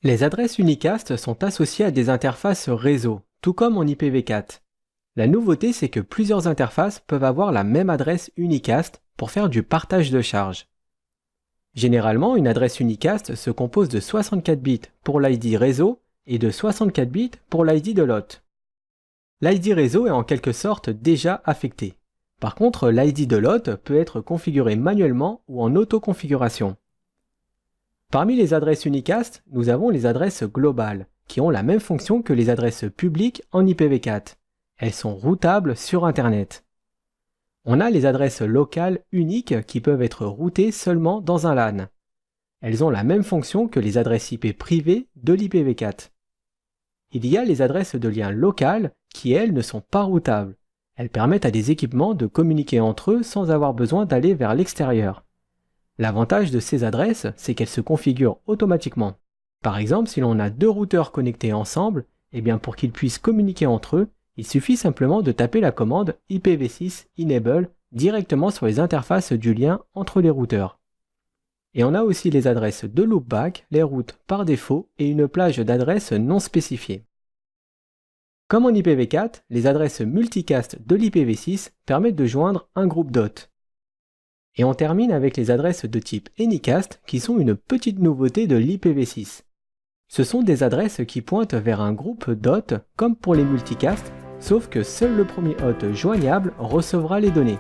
Les adresses unicast sont associées à des interfaces réseau, tout comme en IPv4. La nouveauté, c'est que plusieurs interfaces peuvent avoir la même adresse unicast pour faire du partage de charge. Généralement, une adresse unicast se compose de 64 bits pour l'ID réseau et de 64 bits pour l'ID de l'hôte. L'ID réseau est en quelque sorte déjà affecté. Par contre, l'ID de l'hôte peut être configuré manuellement ou en auto-configuration. Parmi les adresses unicast, nous avons les adresses globales, qui ont la même fonction que les adresses publiques en IPv4. Elles sont routables sur Internet. On a les adresses locales uniques qui peuvent être routées seulement dans un LAN. Elles ont la même fonction que les adresses IP privées de l'IPv4. Il y a les adresses de lien local qui, elles, ne sont pas routables. Elles permettent à des équipements de communiquer entre eux sans avoir besoin d'aller vers l'extérieur. L'avantage de ces adresses, c'est qu'elles se configurent automatiquement. Par exemple, si l'on a deux routeurs connectés ensemble, eh bien pour qu'ils puissent communiquer entre eux, il suffit simplement de taper la commande IPv6 enable directement sur les interfaces du lien entre les routeurs. Et on a aussi les adresses de loopback, les routes par défaut et une plage d'adresses non spécifiées. Comme en IPv4, les adresses multicast de l'IPv6 permettent de joindre un groupe d'hôtes. Et on termine avec les adresses de type Anycast qui sont une petite nouveauté de l'IPv6. Ce sont des adresses qui pointent vers un groupe d'hôtes comme pour les multicasts, sauf que seul le premier hôte joignable recevra les données.